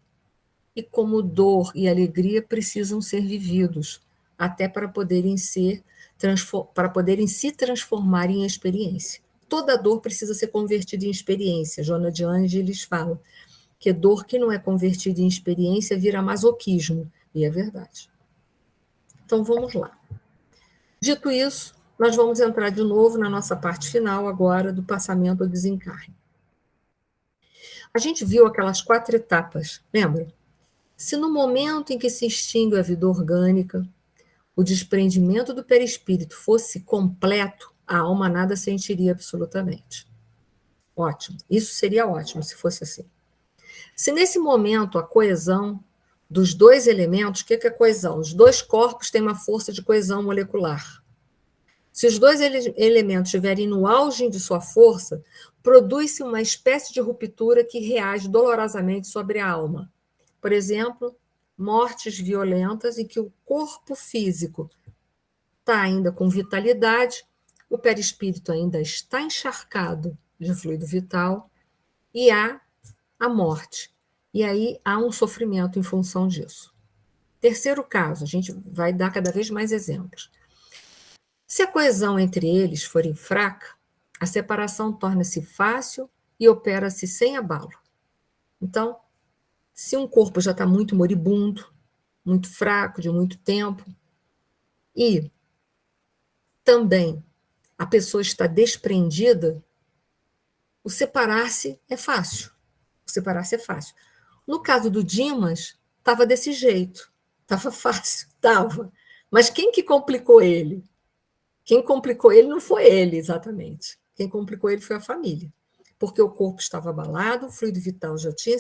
E como dor e alegria precisam ser vividos, até para poderem se transformar em experiência. Toda dor precisa ser convertida em experiência. Joana de Ângeles fala que dor que não é convertida em experiência vira masoquismo, e é verdade. Então vamos lá. Dito isso, nós vamos entrar de novo na nossa parte final agora do passamento ao desencarne. A gente viu aquelas 4 etapas, lembra? Se no momento em que se extingue a vida orgânica, o desprendimento do perispírito fosse completo, a alma nada sentiria absolutamente. Ótimo. Isso seria ótimo se fosse assim. Se nesse momento a coesão dos 2 elementos, o que é coesão? Os 2 corpos têm uma força de coesão molecular. Se os 2 elementos estiverem no auge de sua força, produz-se uma espécie de ruptura que reage dolorosamente sobre a alma. Por exemplo, mortes violentas em que o corpo físico está ainda com vitalidade, o perispírito ainda está encharcado de fluido vital e há a morte. E aí há um sofrimento em função disso. Terceiro caso, a gente vai dar cada vez mais exemplos. Se a coesão entre eles for fraca, a separação torna-se fácil e opera-se sem abalo. Então, se um corpo já está muito moribundo, muito fraco, de muito tempo, e também a pessoa está desprendida, o separar-se é fácil. O separar-se é fácil. No caso do Dimas, estava desse jeito. Estava fácil, estava. Mas quem que complicou ele? Quem complicou ele não foi ele, exatamente. Quem complicou ele foi a família. Porque o corpo estava abalado, o fluido vital já tinha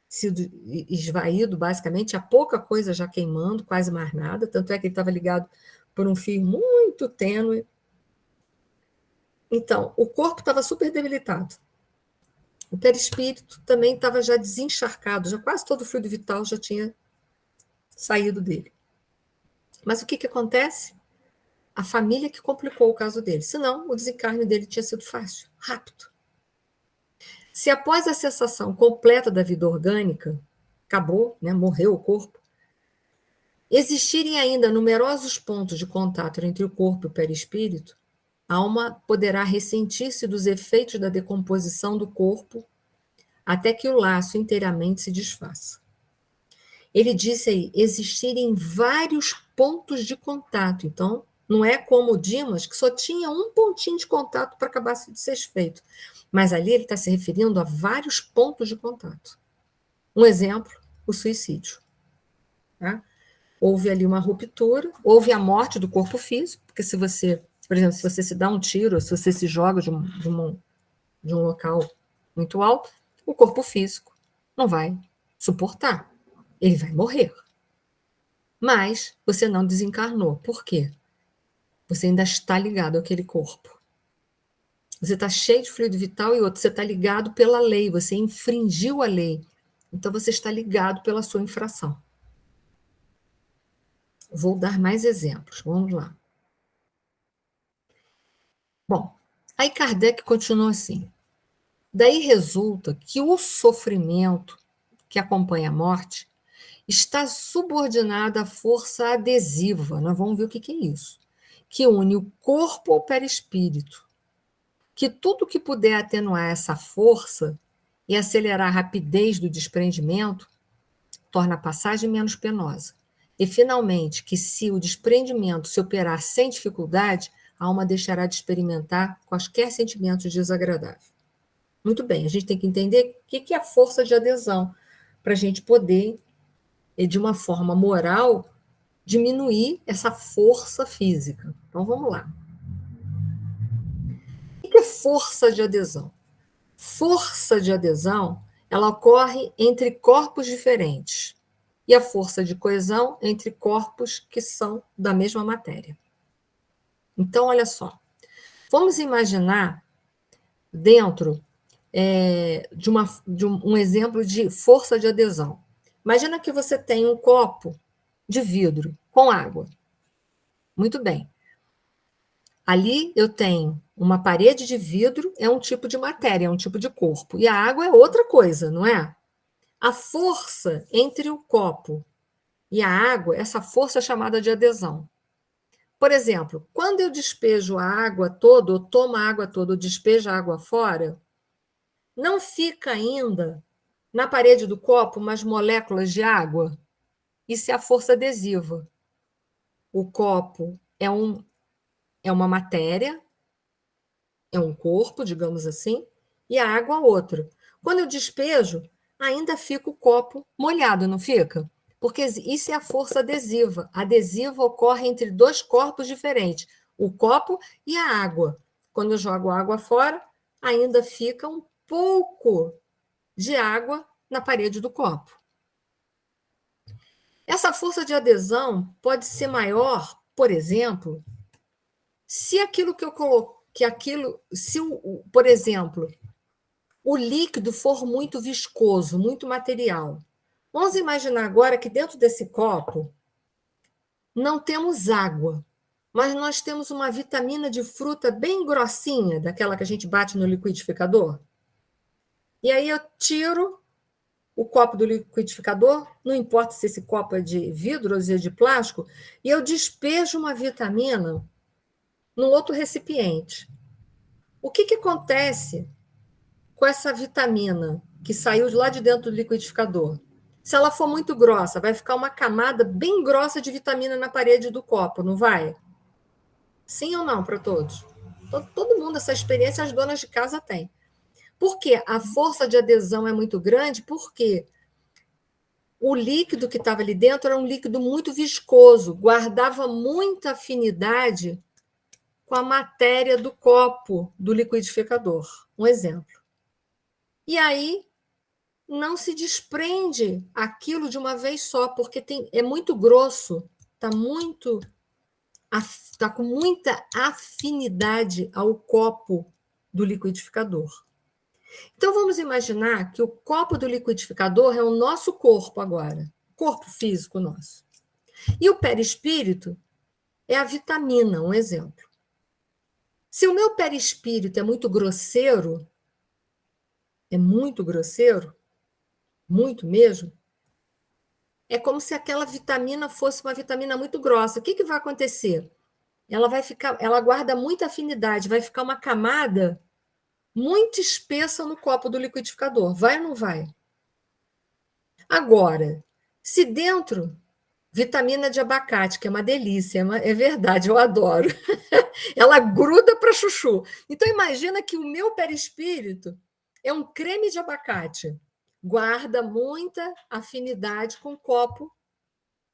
sido esvaído, basicamente, há pouca coisa já queimando, quase mais nada, tanto é que ele estava ligado por um fio muito tênue. Então, o corpo estava super debilitado. O perispírito também estava já desencharcado, já quase todo o fluido vital já tinha saído dele. Mas o que acontece? A família que complicou o caso dele. Senão, o desencarne dele tinha sido fácil, rápido. Se após a cessação completa da vida orgânica, acabou, né, morreu o corpo, existirem ainda numerosos pontos de contato entre o corpo e o perispírito, a alma poderá ressentir-se dos efeitos da decomposição do corpo até que o laço inteiramente se desfaça. Ele disse aí, existirem vários pontos de contato. Então, não é como o Dimas, que só tinha um pontinho de contato para acabar de ser feito. Mas ali ele está se referindo a vários pontos de contato. Um exemplo, o suicídio. Tá? Houve ali uma ruptura, houve a morte do corpo físico, porque se você, por exemplo, se você se dá um tiro, se você se joga de um local muito alto, o corpo físico não vai suportar. Ele vai morrer. Mas você não desencarnou. Por quê? Você ainda está ligado àquele corpo. Você está cheio de fluido vital e outro, você está ligado pela lei, você infringiu a lei. Então você está ligado pela sua infração. Vou dar mais exemplos. Vamos lá. Bom, aí Kardec continua assim. Daí resulta que o sofrimento que acompanha a morte está subordinado à força adesiva. Nós vamos ver o que é isso. Que une o corpo ao perispírito. Que tudo que puder atenuar essa força e acelerar a rapidez do desprendimento torna a passagem menos penosa. E, finalmente, que se o desprendimento se operar sem dificuldade, a alma deixará de experimentar quaisquer sentimentos desagradáveis. Muito bem, a gente tem que entender o que é a força de adesão, para a gente poder, de uma forma moral, diminuir essa força física. Então, vamos lá. O que é força de adesão? Força de adesão, ela ocorre entre corpos diferentes. E a força de coesão entre corpos que são da mesma matéria. Então, olha só. Vamos imaginar dentro de um exemplo de força de adesão. Imagina que você tem um copo de vidro com água. Muito bem. Ali eu tenho uma parede de vidro, é um tipo de matéria, é um tipo de corpo. E a água é outra coisa, não é? A força entre o copo e a água, essa força é chamada de adesão. Por exemplo, quando eu despejo a água toda, ou tomo a água toda, ou despejo a água fora, não fica ainda na parede do copo umas moléculas de água? Isso é a força adesiva. O copo é um é uma matéria, é um corpo, digamos assim, e a água outro. Quando eu despejo, ainda fica o copo molhado, não fica? Porque isso é a força adesiva. A adesiva ocorre entre dois corpos diferentes, o copo e a água. Quando eu jogo a água fora, ainda fica um pouco de água na parede do copo. Essa força de adesão pode ser maior, por exemplo, se aquilo que eu coloco, por exemplo, o líquido for muito viscoso, muito material. Vamos imaginar agora que dentro desse copo não temos água, mas nós temos uma vitamina de fruta bem grossinha, daquela que a gente bate no liquidificador. E aí eu tiro o copo do liquidificador, não importa se esse copo é de vidro ou se é de plástico, e eu despejo uma vitamina num outro recipiente. O que acontece com essa vitamina que saiu de lá de dentro do liquidificador? Se ela for muito grossa, vai ficar uma camada bem grossa de vitamina na parede do copo, não vai? Sim ou não para todos? Todo mundo, essa experiência as donas de casa têm. Por quê? A força de adesão é muito grande, porque o líquido que estava ali dentro era um líquido muito viscoso, guardava muita afinidade com a matéria do copo do liquidificador. Um exemplo. E aí não se desprende aquilo de uma vez só, porque é muito grosso, está com muita afinidade ao copo do liquidificador. Então, vamos imaginar que o copo do liquidificador é o nosso corpo agora, corpo físico nosso. E o perispírito é a vitamina, um exemplo. Se o meu perispírito é muito grosseiro, muito mesmo, é como se aquela vitamina fosse uma vitamina muito grossa. O que vai acontecer? Ela guarda muita afinidade, vai ficar uma camada muito espessa no copo do liquidificador. Vai ou não vai? Agora, se dentro, vitamina de abacate, que é uma delícia, é verdade, eu adoro. Ela gruda para chuchu. Então, imagina que o meu perispírito é um creme de abacate. Guarda muita afinidade com o copo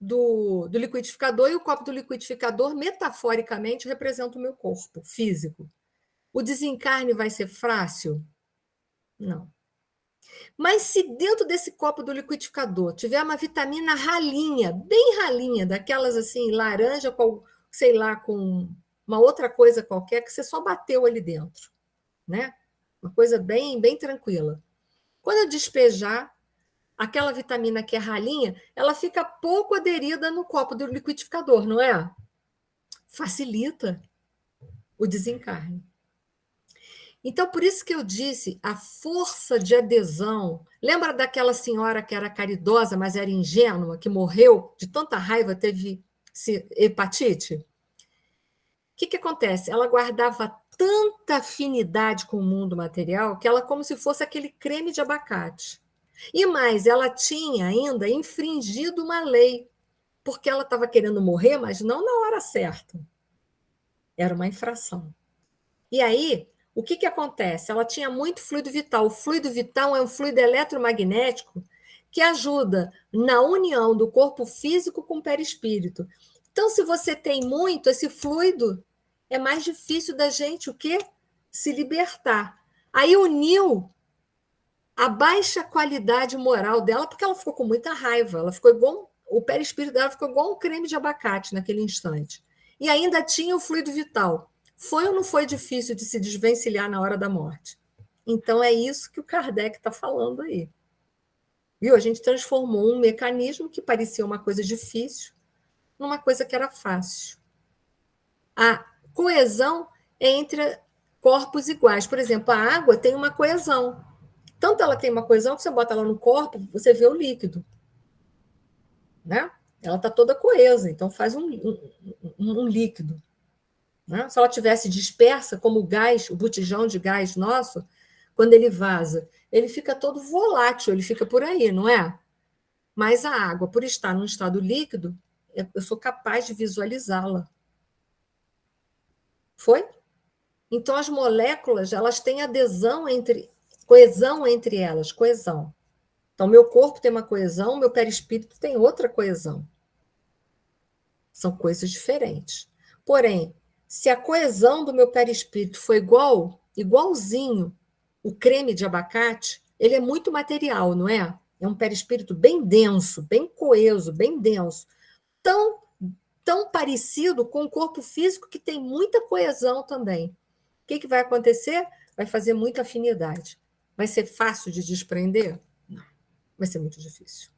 do liquidificador, e o copo do liquidificador, metaforicamente, representa o meu corpo físico. O desencarne vai ser fácil? Não. Mas se dentro desse copo do liquidificador tiver uma vitamina ralinha, bem ralinha, daquelas assim, laranja, sei lá, com uma outra coisa qualquer, que você só bateu ali dentro, né? Uma coisa bem, bem tranquila. Quando eu despejar, aquela vitamina que é ralinha, ela fica pouco aderida no copo do liquidificador, não é? Facilita o desencarne. Então, por isso que eu disse, a força de adesão. Lembra daquela senhora que era caridosa, mas era ingênua, que morreu de tanta raiva, teve hepatite? O que acontece? Ela guardava tanta afinidade com o mundo material que ela como se fosse aquele creme de abacate. E mais, ela tinha ainda infringido uma lei, porque ela estava querendo morrer, mas não na hora certa. Era uma infração. E aí, o que acontece? Ela tinha muito fluido vital. O fluido vital é um fluido eletromagnético que ajuda na união do corpo físico com o perispírito. Então, se você tem muito, esse fluido, é mais difícil da gente o quê? Se libertar. Aí uniu a baixa qualidade moral dela, porque ela ficou com muita raiva. Ela ficou igual, o perispírito dela ficou igual um creme de abacate naquele instante. E ainda tinha o fluido vital. Foi ou não foi difícil de se desvencilhar na hora da morte? Então, é isso que o Kardec está falando aí. Viu? A gente transformou um mecanismo que parecia uma coisa difícil numa coisa que era fácil. A coesão é entre corpos iguais. Por exemplo, a água tem uma coesão. Tanto ela tem uma coesão que você bota ela no corpo, você vê o líquido. Né? Ela está toda coesa, então faz um líquido. Né? Se ela tivesse dispersa, como o gás, o botijão de gás nosso, quando ele vaza, ele fica todo volátil, ele fica por aí, não é? Mas a água, por estar num estado líquido, eu sou capaz de visualizá-la. Foi? Então, as moléculas, elas têm coesão entre elas, coesão. Então, meu corpo tem uma coesão, meu perispírito tem outra coesão. São coisas diferentes. Porém, se a coesão do meu perispírito for igualzinho o creme de abacate, ele é muito material, não é? É um perispírito bem denso, bem coeso, bem denso. Tão parecido com o corpo físico que tem muita coesão também. O que vai acontecer? Vai fazer muita afinidade. Vai ser fácil de desprender? Não. Vai ser muito difícil.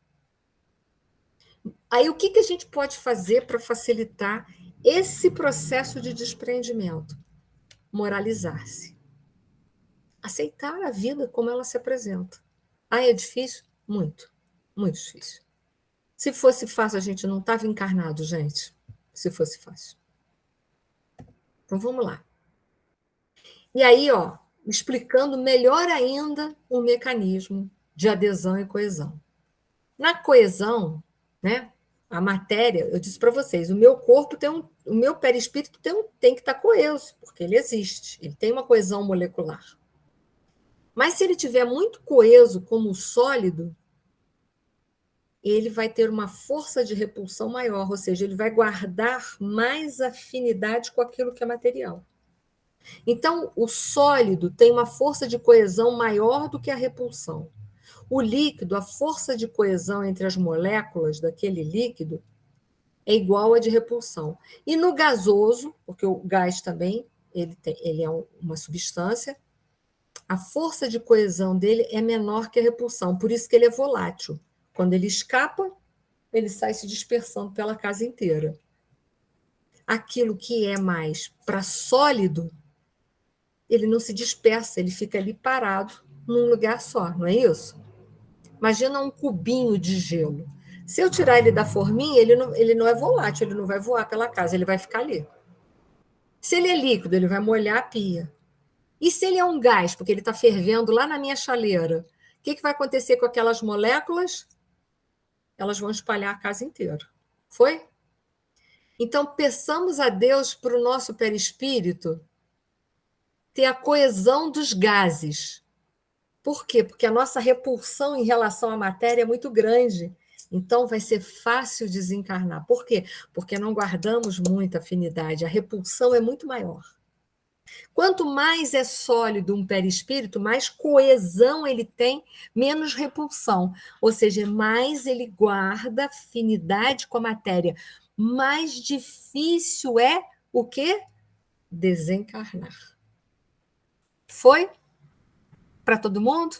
Aí, o que a gente pode fazer para facilitar esse processo de desprendimento? Moralizar-se. Aceitar a vida como ela se apresenta. Ah, é difícil? Muito. Muito difícil. Se fosse fácil, a gente não estava encarnado, gente. Se fosse fácil. Então, vamos lá. E aí, explicando melhor ainda o mecanismo de adesão e coesão. Na coesão, né, a matéria, eu disse para vocês, o meu corpo o meu perispírito tem que estar coeso, porque ele existe, ele tem uma coesão molecular. Mas se ele tiver muito coeso como sólido, ele vai ter uma força de repulsão maior, ou seja, ele vai guardar mais afinidade com aquilo que é material. Então, o sólido tem uma força de coesão maior do que a repulsão. O líquido, a força de coesão entre as moléculas daquele líquido é igual à de repulsão. E no gasoso, porque o gás também ele é uma substância, a força de coesão dele é menor que a repulsão, por isso que ele é volátil. Quando ele escapa, ele sai se dispersando pela casa inteira. Aquilo que é mais para sólido, ele não se dispersa, ele fica ali parado num lugar só, não é isso? Imagina um cubinho de gelo. Se eu tirar ele da forminha, ele não é volátil, ele não vai voar pela casa, ele vai ficar ali. Se ele é líquido, ele vai molhar a pia. E se ele é um gás, porque ele está fervendo lá na minha chaleira, o que vai acontecer com aquelas moléculas? Elas vão espalhar a casa inteira. Foi? Então, peçamos a Deus para o nosso perispírito ter a coesão dos gases. Por quê? Porque a nossa repulsão em relação à matéria é muito grande. Então, vai ser fácil desencarnar. Por quê? Porque não guardamos muita afinidade. A repulsão é muito maior. Quanto mais é sólido um perispírito, mais coesão ele tem, menos repulsão. Ou seja, mais ele guarda afinidade com a matéria. Mais difícil é o quê? Desencarnar. Foi? Para todo mundo?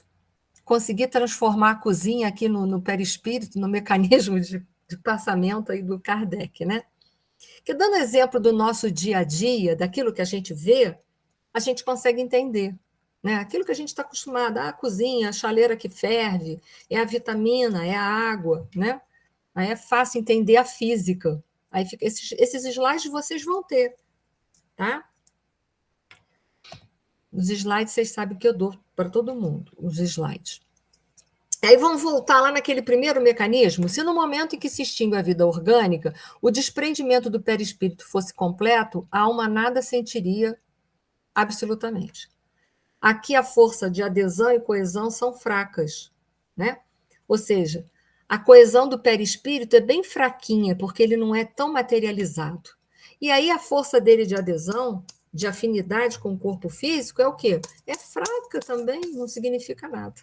Consegui transformar a cozinha aqui no perispírito, no mecanismo de passamento aí do Kardec, né? Que dando exemplo do nosso dia a dia, daquilo que a gente vê, a gente consegue entender, né? Aquilo que a gente está acostumado, a cozinha, a chaleira que ferve, é a vitamina, é a água, né? Aí é fácil entender a física. Aí fica, esses slides vocês vão ter, tá? Os slides, vocês sabem que eu dou para todo mundo, os slides. Aí vamos voltar lá naquele primeiro mecanismo. Se no momento em que se extingue a vida orgânica, o desprendimento do perispírito fosse completo, a alma nada sentiria absolutamente. Aqui a força de adesão e coesão são fracas, né? Ou seja, a coesão do perispírito é bem fraquinha, porque ele não é tão materializado. E aí a força dele de adesão, de afinidade com o corpo físico, é o quê? É fraca também, não significa nada.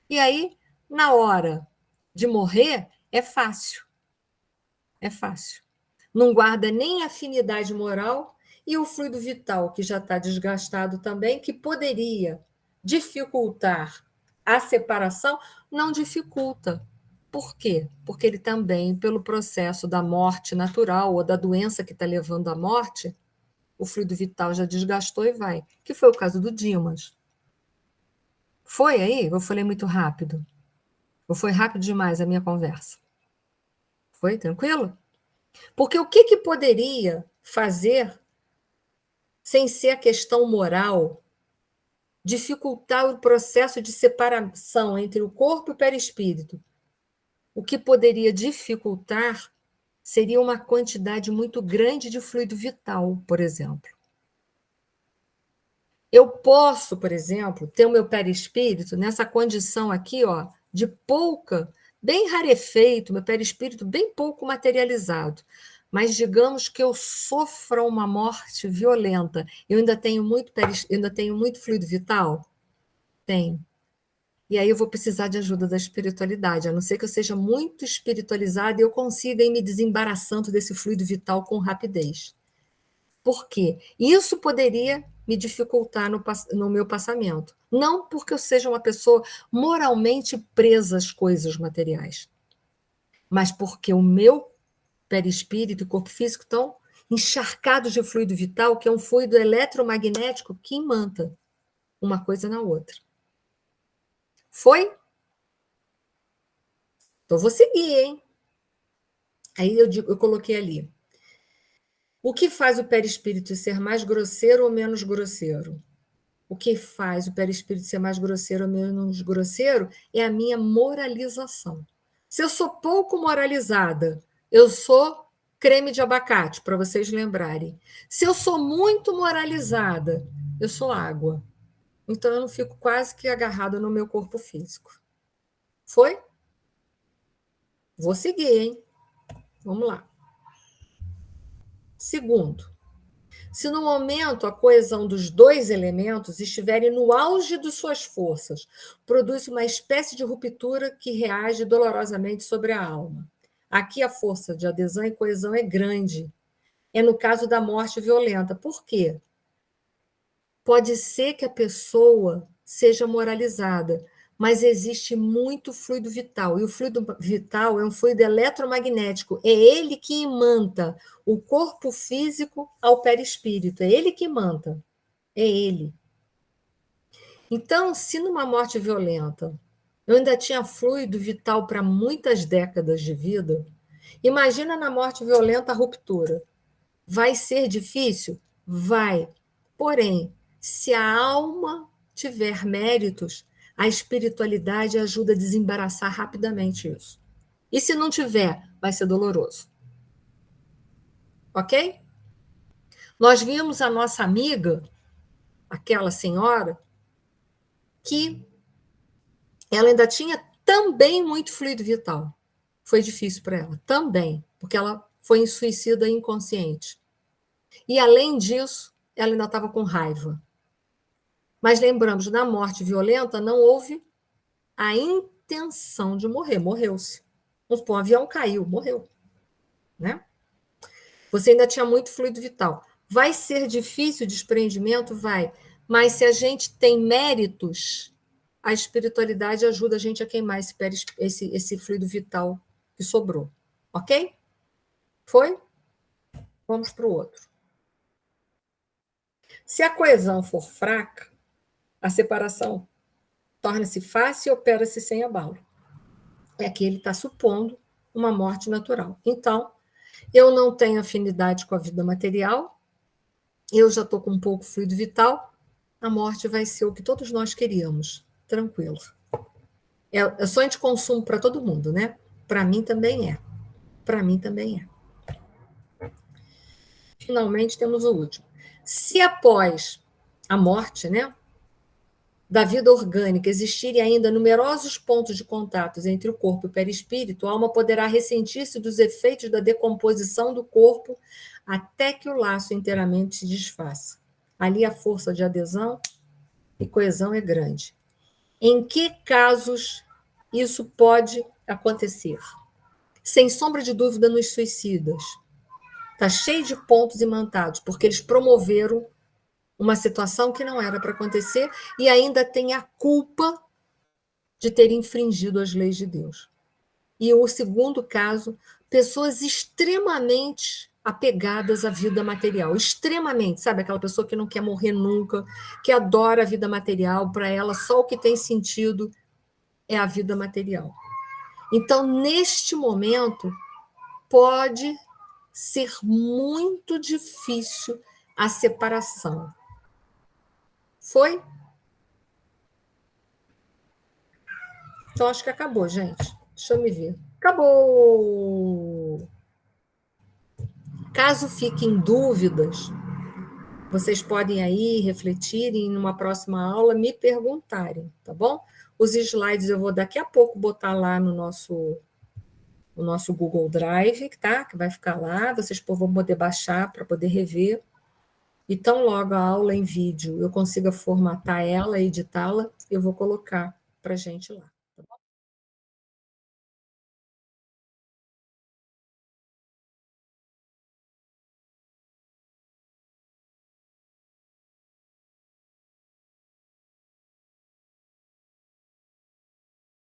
E aí, na hora de morrer, é fácil. É fácil. Não guarda nem afinidade moral e o fluido vital, que já está desgastado também, que poderia dificultar a separação, não dificulta. Por quê? Porque ele também, pelo processo da morte natural ou da doença que está levando à morte, o fluido vital já desgastou e vai. Que foi o caso do Dimas. Foi aí? Eu falei muito rápido? Ou foi rápido demais a minha conversa? Foi tranquilo? Porque o que poderia fazer, sem ser a questão moral, dificultar o processo de separação entre o corpo e o perispírito? O que poderia dificultar seria uma quantidade muito grande de fluido vital, por exemplo. Eu posso, por exemplo, ter o meu perispírito nessa condição aqui, ó, de pouca, bem rarefeito, meu perispírito bem pouco materializado. Mas digamos que eu sofra uma morte violenta, eu ainda tenho muito fluido vital? Tenho. E aí eu vou precisar de ajuda da espiritualidade, a não ser que eu seja muito espiritualizada e eu consiga ir me desembaraçando desse fluido vital com rapidez. Por quê? Isso poderia me dificultar no meu passamento. Não porque eu seja uma pessoa moralmente presa às coisas materiais, mas porque o meu perispírito e corpo físico estão encharcados de fluido vital, que é um fluido eletromagnético que imanta uma coisa na outra. Foi? Então vou seguir, hein? Aí eu coloquei ali. O que faz o perispírito ser mais grosseiro ou menos grosseiro? O que faz o perispírito ser mais grosseiro ou menos grosseiro é a minha moralização. Se eu sou pouco moralizada, eu sou creme de abacate, para vocês lembrarem. Se eu sou muito moralizada, eu sou água. Então eu não fico quase que agarrada no meu corpo físico. Foi? Vou seguir, hein? Vamos lá. Segundo, se no momento a coesão dos dois elementos estiverem no auge de suas forças, produz uma espécie de ruptura que reage dolorosamente sobre a alma. Aqui a força de adesão e coesão é grande. É no caso da morte violenta. Por quê? Pode ser que a pessoa seja moralizada, mas existe muito fluido vital. E o fluido vital é um fluido eletromagnético. É ele que imanta o corpo físico ao perispírito. É ele que imanta. É ele. Então, se numa morte violenta eu ainda tinha fluido vital para muitas décadas de vida, imagina na morte violenta a ruptura. Vai ser difícil? Vai. Porém, se a alma tiver méritos, a espiritualidade ajuda a desembaraçar rapidamente isso. E se não tiver, vai ser doloroso. Ok? Nós vimos a nossa amiga, aquela senhora, que ela ainda tinha também muito fluido vital. Foi difícil para ela, também, porque ela foi em suicida inconsciente. E, além disso, ela ainda estava com raiva. Mas lembramos, na morte violenta não houve a intenção de morrer, morreu-se. Um avião caiu, morreu. Né? Você ainda tinha muito fluido vital. Vai ser difícil o desprendimento? Vai. Mas se a gente tem méritos, a espiritualidade ajuda a gente a queimar esse fluido vital que sobrou. Ok? Foi? Vamos para o outro. Se a coesão for fraca, a separação torna-se fácil e opera-se sem abalo. Aqui ele está supondo uma morte natural. Então, eu não tenho afinidade com a vida material, eu já estou com um pouco fluido vital, a morte vai ser o que todos nós queríamos, tranquilo. É sonho de consumo para todo mundo, né? Para mim também é. Para mim também é. Finalmente, temos o último. Se após a morte, né, da vida orgânica existirem ainda numerosos pontos de contato entre o corpo e o perispírito, a alma poderá ressentir-se dos efeitos da decomposição do corpo até que o laço inteiramente se desfaça. Ali a força de adesão e coesão é grande. Em que casos isso pode acontecer? Sem sombra de dúvida, nos suicidas. Está cheio de pontos imantados, porque eles promoveram uma situação que não era para acontecer e ainda tem a culpa de ter infringido as leis de Deus. E o segundo caso, pessoas extremamente apegadas à vida material, extremamente, sabe? Aquela pessoa que não quer morrer nunca, que adora a vida material, para ela só o que tem sentido é a vida material. Então, neste momento, pode ser muito difícil a separação. Foi? Então, acho que acabou, gente. Deixa eu me ver. Acabou! Caso fiquem dúvidas, vocês podem aí refletirem e numa próxima aula me perguntarem, tá bom? Os slides eu vou daqui a pouco botar lá no nosso Google Drive, tá? Que vai ficar lá, vocês vão poder baixar para poder rever. E tão logo a aula em vídeo eu consiga formatar ela, editá-la, eu vou colocar para a gente lá.